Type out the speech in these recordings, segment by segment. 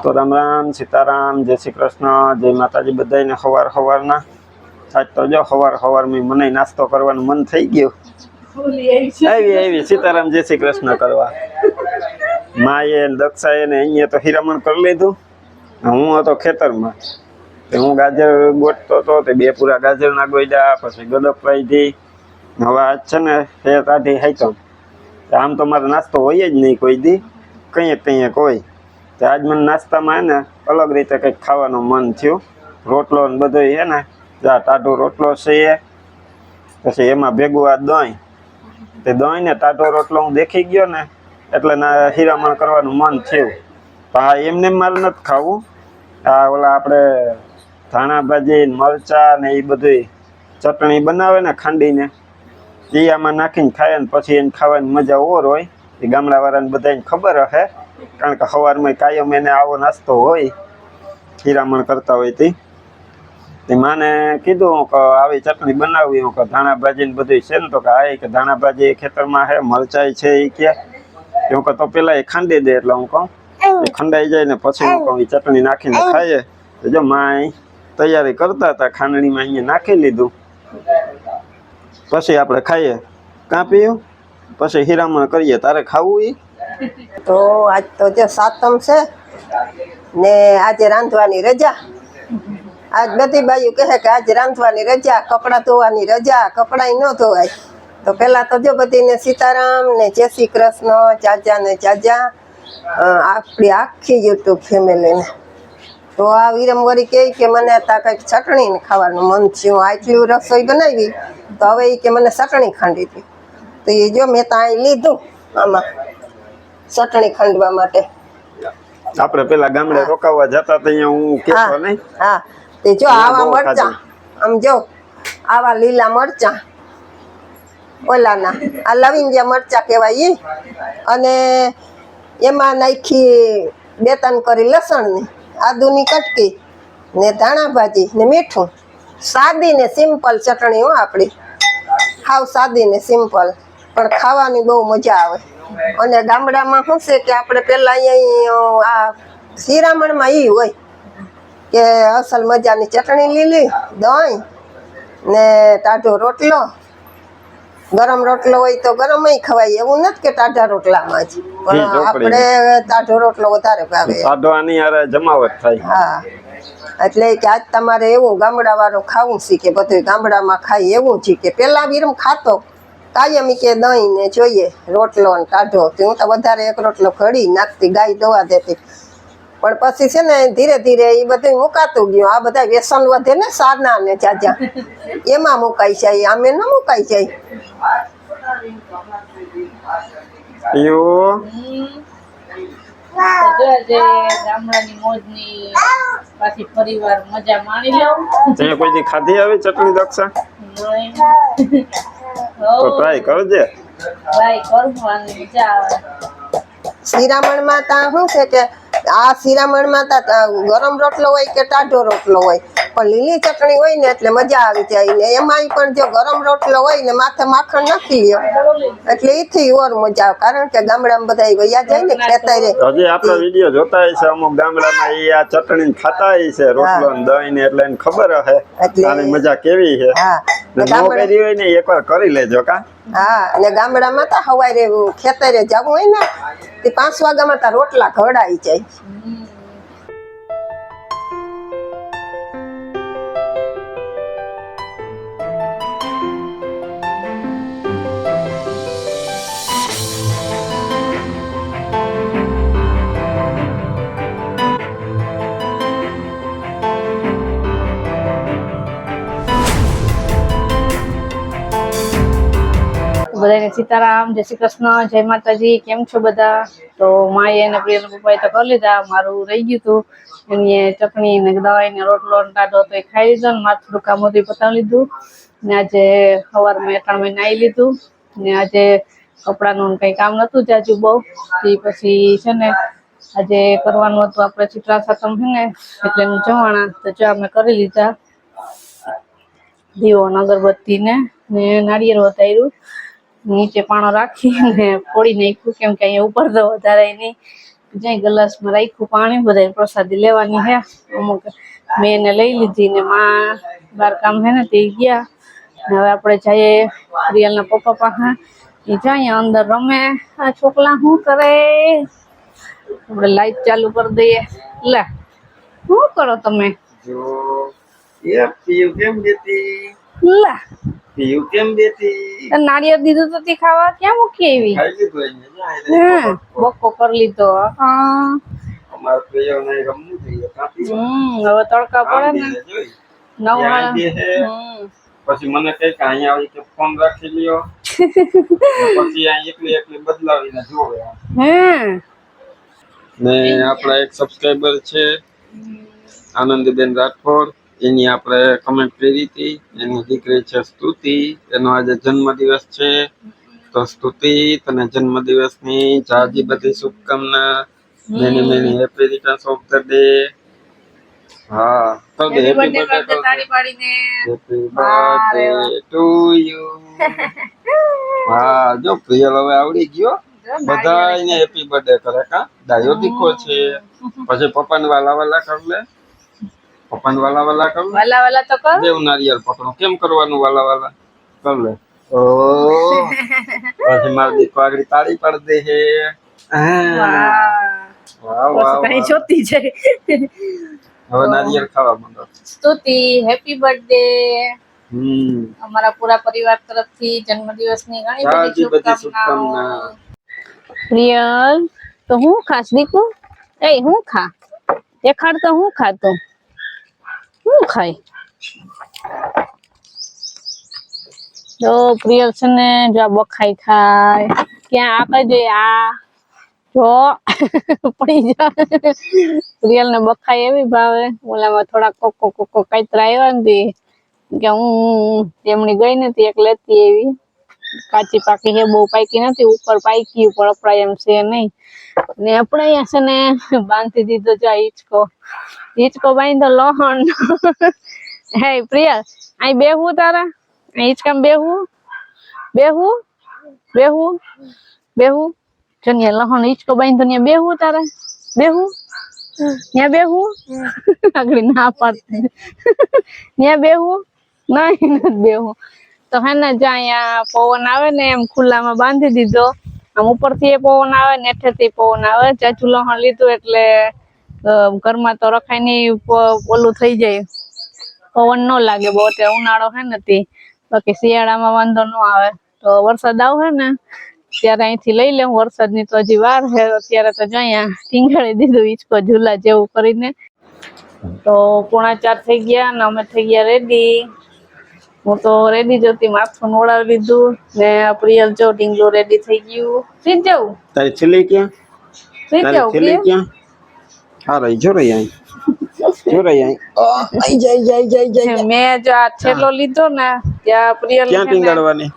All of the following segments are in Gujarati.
તો રામ રામ સીતારાम જય શ્રી કૃષ્ણ જય માતાજી બધાને સવાર સવારના આજ તો જો સવાર મને નાસ્તો કરવાનું મન થઈ ગયું આવી સીતારામ જય શ્રી કૃષ્ણ કરવા માએ દક્ષાએ ને અહીંયા તો હીરામણ કરી લીધું હું હતો ખેતરમાં હું ગાજર ગોટતો હતો તે બે પૂરા ગાજર ના ગોઈડા પછી ગદપ વાઈધી હવે આજ છે ને તે કાઢી હાઈતો આમ તો મારો નાસ્તો હોય જ નહીં કોઈ દી કંઈક હોય તો આજ મને નાસ્તામાં હે ને અલગ રીતે કંઈક ખાવાનું મન થયું રોટલો ને બધું હે ને જા ટાઢો રોટલો છે પછી એમાં ભેગું આ દહીં તે દહીં ને ટાઢો રોટલો હું દેખી ગયો ને એટલે ના હીરામણ કરવાનું મન થયું તો હા એમને મારે નથી ખાવું આ ઓલા આપણે ધાણા ભાજી મરચા ને એ બધી ચટણી બનાવે ને ખાંડીને એ આમાં નાખીને ખાય ને પછી એને ખાવાની મજા ઓર હોય એ ગામડાવાળાને બધાને ખબર હશે કારણ કે સવારમાં કાયમ એને આવો નાસ્તો હોય હીરામણ કરતા હોય તે માને કીધું કે આવી ચટણી બનાવવી હું કે ધાણા ભાજી ને બધું છે ને તો કે આ કે ધાણા ભાજી ખેતરમાં છે મરચાઈ છે એ કે હું કહું તો પેલા એ ખાંડી દે એટલે હું કહું એ ખંડાઈ જાય ને પછી હું કહું એ ચટણી નાખીને ખાઈએ તો જો માય તૈયારી કરતા હતા ખાંડણીમાં અહીંયા નાખી લીધું પછી આપણે ખાઈએ કાં પીયું પછી હીરામણ કરીએ તારે ખાવું એ તો આજ તો જે સાતમ છે ને આજે રાંધવાની રજા આજ બધી બાજુ કહે કે આજે રાંધવાની રજા કપડાં ધોવાની રજા કપડાં ન ધોવાય તો પેલા તો જો બધીને સીતારામ ને જય શ્રી કૃષ્ણ ચાચા ને ચાચા આપણી આખી યુટ્યુબ ફેમિલીને તો આ વિરમવરી કે મને તા કંઈક ચટણી ને ખાવાનું મન થયું આટલી રસોઈ બનાવી તો હવે એ કે મને ચટણી ખાંડી હતી તો એ જો મેં તો અહીં લીધું આમાં ચટણી ખાંડવા માટે આપણે પેલા ગામડે રોકાવા જતા તો અહીંયા હું કેતો નહીં હા તે જો આવા મરચા આમ જો આવા લીલા મરચા ઓલાના આ લવિંગિયા મરચા કહેવાય એ અને એમાં નાખી 2-3 કરી લસણની આદુની કટકી ને ધાણા ભાજી ને મીઠું સાદી ને સિમ્પલ ચટણી હો આપણી હાવ સાદી ને સિમ્પલ પણ ખાવાની બહુ મજા આવે અને ગામડામાં શું છે કે આપણે પેલા અહીંયા આ હીરામણમાં એ હોય કે અસલ મજાની ચટણી લીલી દહીં ને ટાઢો રોટલો ગરમ રોટલો હોય તો ગરમ ખવાય એવું નથી કે ટાઢા રોટલામાં જ પણ આપણે ટાઢો રોટલો વધારે ભાવે જમાવટ થાય હા એટલે કે આજ તમારે એવું ગામડા વાળું ખાવું છે કે બધું ગામડામાં ખાય એવું છે કે પેલા વિરમ ખાતો કાયમ કે દહીં ને જોઈએ રોટલો ને ટાઢો હું તો વધારે એક રોટલો ઘડી નાખતી ગાય દવા દેતી પણ પછી છે ને ધીરે ધીરે એ બધું મુકાતું ગયું આ બધા વ્યસન વધે ને સારના ને જાજા એમાં મુકાઈ જાય આમે ન મુકાઈ જાય ગામડાની મોજની પાછી પરિવાર મજા માણી લઉં કોઈ દી ખાધી આવી ચટણી દક્ષા તો ટ્રાય કરજે ટ્રાય કરવાની મજા આવે શિરામણમાં તા શું છે કે આ શિરામણમાં તા ગરમ રોટલો હોય કે ટાઢો રોટલો હોય પણ લીલી ચટણી હોય ને એટલે મજા આવી જાય ને એમાંય પણ જો ગરમ રોટલો હોય ને માથે માખણ નાખી લ્યો એટલે એથી ઓર મજા આવે કારણ કે ગામડામાં બધા વયા જાય ને ખેતરે હજી આપણો વિડીયો જોતા હશે અમુક ગામડામાં એ આ ચટણી ખાતા હશે રોટલો ને દહીં ને એટલે એને ખબર હશે આની મજા કેવી છે હા ન કરી હોય ને એકવાર કરી લેજો કા હા અને ગામડામાં તો હવારે ખેતરે જવું હોય ને તે 5 વાગ્યામાં તો રોટલા ઘડાઈ જાય બધાને સીતારામ જય શ્રી કૃષ્ણ જય માતાજી કેમ છો બધા તો માએ અને પ્રિયના પપ્પાએ તો કરી લીધા મારું રહી ગયું હતું એની ચટણી ને દવાઈ ને રોટલો ટાઢો તો એ ખાઈ લીધો ને મારું થોડું કામ હતું પતાવી લીધું ને આજે સવારમાં 3 મહિને આવી લીધું ને આજે કપડાનું કંઈ કામ નતું જાજુ બહુ પછી છે ને આજે કરવાનું હતું આપણે ચિત્રા સાતમ છે ને એટલે એનું જવાણા તો જો અમે કરી લીધા દીવો અગરબત્તી ને નાળિયેર વધાર્યું નીચે પાણો રાખીને ફોડી નાખ્યું કેમ કે અહીંયા ઉપર તો વધારે નહીં જ્યાં ગ્લાસમાં રાખ્યું પાણી, બધા પ્રસાદી લેવાની હે. અમુક મેં એને લઈ લીધી ને માં બાર કામ હે ને તે ગયા. હવે આપણે જઈએ પ્રિયલના પપ્પા પાસે. એ જાય અંદર રમે. આ છોકરા શું કરે? આપણે લાઈટ ચાલુ કરી દઈએ. લે શું કરો તમે? જો એ પીયુ કેમ બેટી? લે પીયુ કેમ બેટી? નાળિયેર દીધું તો તે ખાવા ક્યાં મૂકી આવી? ખાઈ લીધું એને. બક્કો કરી લીધો. હા અમાર પ્રિયો ને રમવું જોઈએ કાપી. હવે તડકા પડે ને જોઈ 9 ત્યાં બે હે. પછી મને કઈ કે અહીંયા આવી કે ફોન રાખી લ્યો. પછી આ એકલી બદલાવીને જોવે. ને આપણા એક સબસ્ક્રાઇબર છે આનંદીબેન રાઠોડ, એની આપણે કમેન્ટ કરી હતી. એની દીકરી છે સ્તુતિ, એનો આજે જન્મદિવસ છે. તો સ્તુતિ, તને જન્મદિવસની જાજી બધી શુભકામના. Many happy returns of the day. હા તો હેપી બર્થડે તાળી પાડીને. Happy birthday to you. હા જો પ્રિયલ હવે આવડી ગયો. બધાને હેપી બર્થડે કરે કા. ડાયો દીકો છે. પછી પપ્પાને વાલા કર લે. પપ્પાને વાલા કર લે. વાલા તો કર. દેવ નારિયેળ પકડો. કેમ કરવાનું વાલા કર લે. ઓ પછી મારી દીકો આગળ તાળી પાડ દે હે. વાહ વાહ કઈ જોતી છે. હવે નારિયેળ ખાવા માંડો. સ્તુતિ હેપી બર્થડે. અમારા પૂરા પરિવાર તરફથી જન્મદિવસની ઘણી બધી શુભકામનાઓ. પ્રિયલ તો હું ખાસ દીકુ? એ હું ખા દેખાડ તો હું ખાતો હું ખાય? જો પ્રિયલ છે ને જો બખાઈ ખાય. ક્યાં આ કઈ આ જો પડી જા. પ્રિયલ ને બખાઈ એવી ભાવે. ઓલામાં થોડા કોકો કાતરા આવ્યા ને કે હું તેમની ગઈ નથી એક લેતી એવી. કાચી પાકી છે, બહુ પાકી નથી. ઉપર પાકી ઉપર અપડાય એમ છે નહીં. ને આપણે અહીંયા છે ને બાંધી દીધો જાય હિંચકો બાંધો લોહણ. હે પ્રિયલ અહીં બેહું તારા? હિંચકામાં બેહું જન્યા લહણ હિંચકો બાંધો ત્યાં બેહું તારા? ત્યાં બેહું? આગળ ના પાડતી. ત્યાં બેહું? નહીં નથી બેહું. તો હે ને જ્યાં પવન આવે ને એમ ખુલ્લામાં બાંધી દીધો. આમ ઉપરથી એ પવન આવે ને હેઠેથી પવન આવે. ચાચુ લહણ લીધું એટલે ઘરમાં તો રખાય નહીં, ઓલું થઈ જાય, પવન ન લાગે બહુ. અત્યારે ઉનાળો હે ને તે, બાકી શિયાળામાં વાંધો ન આવે. તો વરસાદ આવે ને ત્યારે અહીંથી લઈ લે. વરસાદની તો હજી વાર છે. અત્યારે તો જો અહીંયા ટીંગાળી દીધું હિંચકો ઝૂલા જેવું કરીને. તો 3:45 થઈ ગયા ને અમે થઈ ગયા રેડી. હું તો રેડી જતી, માથું નોળાવી લીધું ને પ્રિયલ જો ઢીંગલું રેડી થઈ ગયું. સીધ જવું તારી છેલ્લી ક્યાં? સીધ જવું છેલ્લી ક્યાં? હા રહી જો રહી અહીં. મેં જો આ થેલો લીધો ને ત્યાં પ્રિયલ ક્યાં ટીંગાડવાની?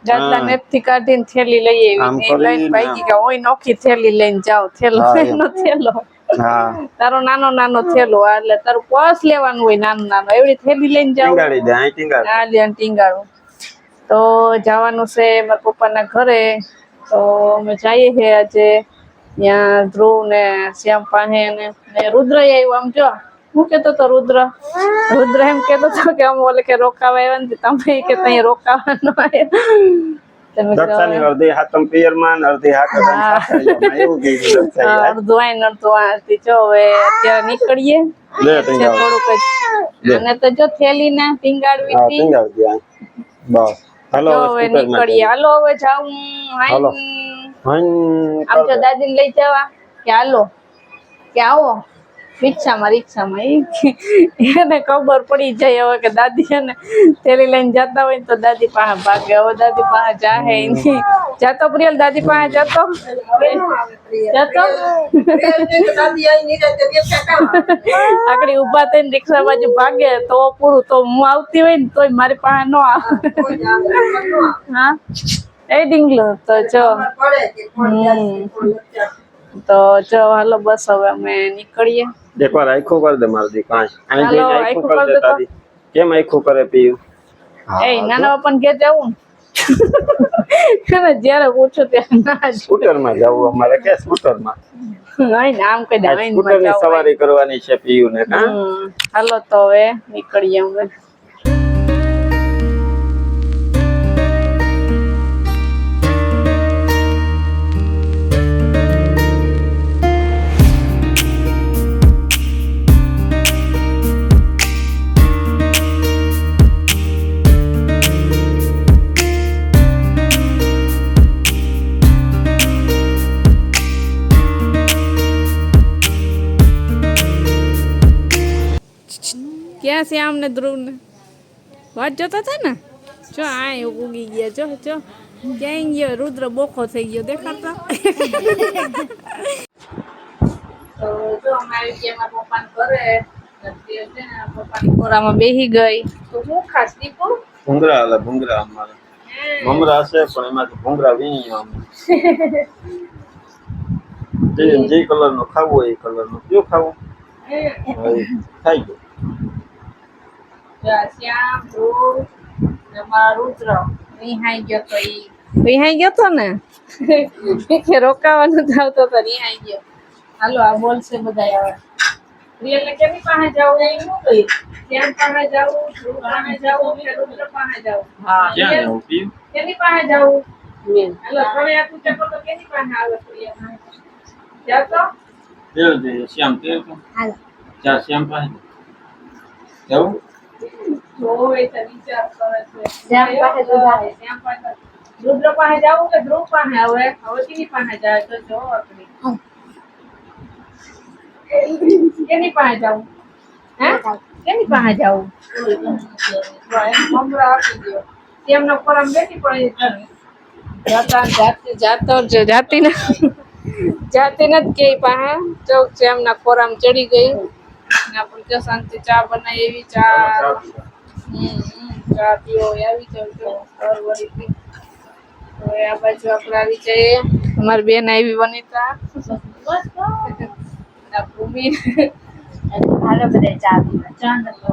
દાદા નેપથી કાઢીને થેલી લઈ આવી. લઈને ભાઈ કે ઓય નોખી થેલી લઈને જાઓ. થેલો થેલો તારો નાનો થેલો એટલે તારું પર્સ લેવાનું હોય નાનું એવડી થેલી લઈને જાવ. ટીંગાડું તો જવાનું છે મારા પપ્પાના ઘરે. તો અમે જઈએ છે આજે ત્યાં ધ્રુવ ને શ્યામ પાસે ને રુદ્ર આવ્યો. આમ જો હું કેતો તો રુદ્ર એમ કેતો હતો કે આમ ઓલે કે રોકાવા આવ્યા નથી તમે કે ત્યાં રોકાવાનો દક્ષાની અડધી હાથમ પિયરમાં ને અડધી હાથમ સાસરિયામાં એવું કીધું દક્ષાએ. અડધું આઈ ને અડધું આથી. જો હવે અત્યારે નીકળીએ થોડુંક અને તો જો થેલી ને ટીંગાડવી હતી. બસ હાલો હવે નીકળીએ. હાલો હવે જાઉં. હાલો આમ તો દાદી ને લઈ જવા કે હાલો કે આવો રિક્ષામાં એને ખબર પડી જાય હવે કે દાદી છે ને થેલી લઈને જતા હોય ને તો દાદી પાસે ભાગે. હવે દાદી પાસે જાહે નહીં. જાતો પ્રિયલ દાદી પાસે જતો આકડી ઉભા થઈને રિક્ષા બાજુ ભાગે તો પૂરું. તો હું આવતી હોય ને તોય મારી પાસે ન આવે. હા એ ડીંગલો તો જો તો જો હાલો બસ હવે અમે નીકળીએ. એકવાર આખું કરી દે મારી દીકરી. આખું કરી દે તારી. કેમ આખું કરે પીયું? એ નાના પપ્પાને ઘેર જવું ને જયારે પૂછું ત્યારે ના. સ્કૂટર માં જવું અમારે કે સ્કૂટર માં નહીં ને આમ કઈ દે આઈને સ્કૂટર ની મજા આવે. સવારી કરવાની છે પીયુ ને કા હાલો તો હવે નીકળીએ અમે. ક્યાં છે આમને ધ્રુવ ને વાત જોતા હતા ને જો આ ઉગી ગયા જો જો ક્યાંય ગયો રુદ્ર બોખો થઈ ગયો દેખાતા તો જો અમે આવી ગયા મારા પપ્પાને ઘરે છે ને પપ્પાની ખોરામાં બેહી ગઈ તો હું ખાસ દીપો ભૂંગરા હાલે ભૂંગરા અમારે મમરા હશે પણ એમાંથી ભૂંગરા વીણી આમ જે કલર નો ખાવું હોય એ કલર નો કયો ખાવું ખાઈ ગયો શ્યામ ધ્રુવ ને મારા રુદ્ર વિહાઈ ગયો તો ઈ વિહાઈ ગયો તો ને કે રોકાવાનું થાવતો તો વિહાઈ ગયો હાલો આ બોલશે બધા આવે પ્રિયલને કેની પાસે જાવું એ નું કહી શ્યામ પાસે જાવું ધ્રુવ પાસે જાવું કે રુદ્ર પાસે જાવું હા ક્યાં જવું પીયુ કેની પાસે જાવું હાલો હવે આ તું ચકો તો કેની પાસે આવે પ્રિયલ જાવ તો તેલ જોઈએ શ્યામ તેલ તો હાલો ચા શ્યામ પાસે જવું જોવે તો વિચાર કરે છે શ્યામ પાસે તો જાવે. શ્યામ પાસે રુદ્ર પાસે જાવું કે ધ્રુવ પાસે આવે હવે કેની પાસે જાય તો જો આપણી કેની પાસે જાવું હે કેની પાસે જાવું મમરા આપી દો તેમનો ફોરમ બેઠી પડી જાતી નથી કે પાસે ચોક છે એમના ખોરામ ચડી ગઈ ને આપણે જો શાંતિ ચા બનાવી એવી ચા ચા પીવો આવી જાવ જો વળી પી હવે આ બાજુ આપણે આવી જઈએ અમારી બેન આવી વનિતા આ ભૂમિ હાલો બધા ચા પીવા ચા નતો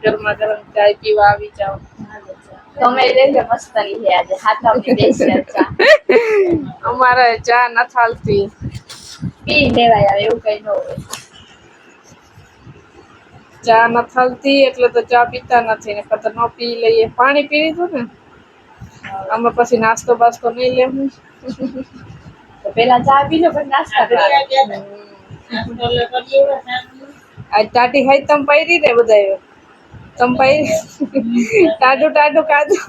ગરમા ગરમ ચા પીવા આવી જાવ તમે રેજો મસ્ત ની છે આજે હાથાની દેશી ચા અમારે ચા નથી હાલતી પી લેવાય આવે એવું કઈ ન હોય ચા નથી હાલતી એટલે તો ચા પીતા નથી ને કતર ન પી લઈએ પાણી પી લીધું ને અમે પછી નાસ્તો બાસ્તો નહીં લેવું તો પેલા ચા પી લો પછી નાસ્તા કરો આજ ટાટી ખાઈ તમ પાયરી ને બધા તમ પાયરી ટાઢું ખાધું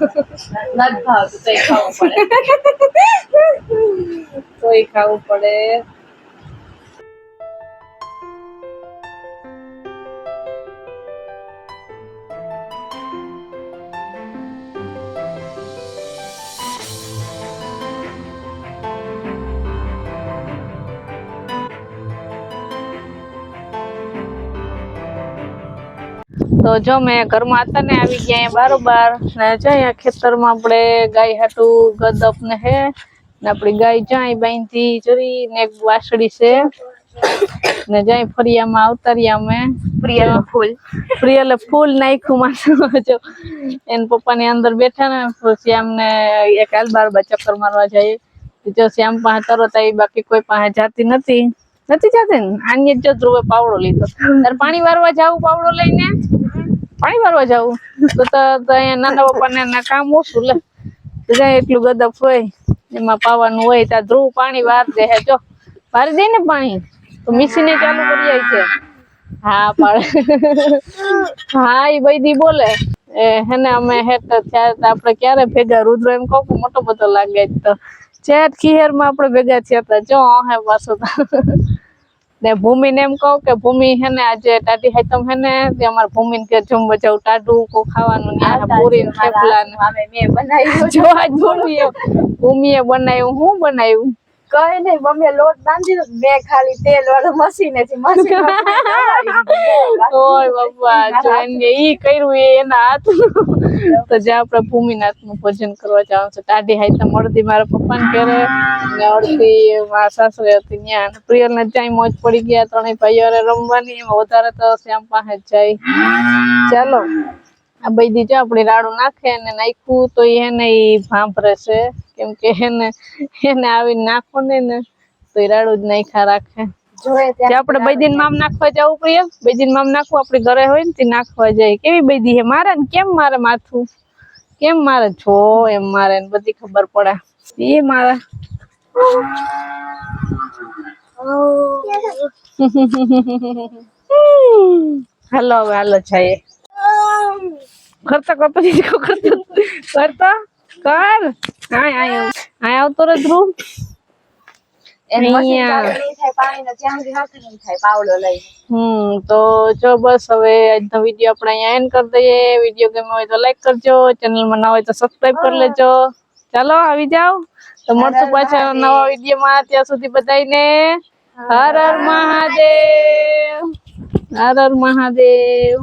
નથી ભાવતું તોય ખાવું પડે તોય ખાવું પડે તો જો મેં ઘરમાં હતા ને આવી ગયા અહીંયા બારોબાર ને જો અહીંયા ખેતરમાં આપણે ગાય હાટું ગદપ ને હે ને આપણી ગાય જાય બાંધી જરી ને એક વાસળી છે ને જાય ફરિયામાં આવતાર્યા અમે પ્રિયલે ફૂલ નાખ્યું માથું જો એન પપ્પાની અંદર બેઠા ને શ્યામને એક હાલ બારોબાર ચક્કર મારવા જાય જો શ્યામ પાસે તરત આવી બાકી કોઈ પાસે જાતી નથી જાતી ને આની જો ધ્રુવે પાવડો લીધો તારે પાણી વારવા જાવું પાવડો લઈને પાણી વારવા જાવું તો અહીંયા નાના પપ્પાને કામ ઓછું લે જાય એટલું ગદપ હોય એમાં પાવાનું હોય ત્યાં ધ્રુવ પાણી વાર દે હે જો વારી દે ને પાણી તો મિશીને ચાલુ કરી આવી છે હા પાડે હા એ બૈદી બોલે હેને અમે હેઠ થયા આપણે ક્યારે ભેગા રુદ્ર એમ કહું મોટો બધો લાગે તો ચેટ ખીહેર માં આપણે ભેગા થયા હતા જો હે પાછો ને ભૂમિ ને એમ કહું કે ભૂમિ હે ને આજે ટાટી હાઈતમ હે ને તે અમારા ભૂમિ ને કે જમ બચાવ ટાટું કો ખાવાનું ને પૂરી ને થેપલા ને મેં બનાવ્યું જો આજ ભૂમિએ બનાવ્યું હું બનાવ્યું કઈ નહીં મમ્મીએ લોટ બાંધી દીધો મેં ખાલી તેલ વાળું મશીન ઓય બાપા જો એને ઈ કર્યું એના હાથ તો જે આપણે ભૂમિનાથ નું ભોજન કરવા જવાનું છે ટાઢી હાઈતમ અડધી મારા પપ્પાને ઘરે ને અડધી મારા સાસરે હતી ત્યાં પ્રિયલ ને ત્યાં મોજ પડી ગયા ત્રણેય ભાઈઓ રમવાની એમાં વધારે તો શ્યામ પાસે જ જાય ચાલો આ બધી જો આપણી રાડું નાખે અને નાખ્યું તો એને ઈ ભાંભરે છે કેમ કે એને આવીને નાખો ને તો ઈ રાડું જ નાખ્યા રાખે. જે આપણે બૈદીન મામ નાખવા જવું પ્રિય બૈદીન મામ નાખવું આપણી ઘરે હોય ને તે નાખવા જાય. કેવી બૈદી હે મારે ને કેમ મારે માથું કેમ મારે છો એમ મારે ને બધી ખબર પડે એ મારે હાલો હવે હાલો છે કરતા કરતા કર આય આવતો રે ધ્રુવ તો જો બસ હવે આજનો વિડીયો આપણે અહીંયા એન્ડ કરી દઈએ. વિડીયો ગમ્યો હોય તો લાઈક કરજો, ચેનલમાં ના હોય તો સબસ્ક્રાઇબ કરી લેજો. ચાલો આવી જાઓ તો મળશું પાછા નવા વિડીયોમાં. ત્યાં સુધી બધાને હર હર મહાદેવ, હર હર મહાદેવ.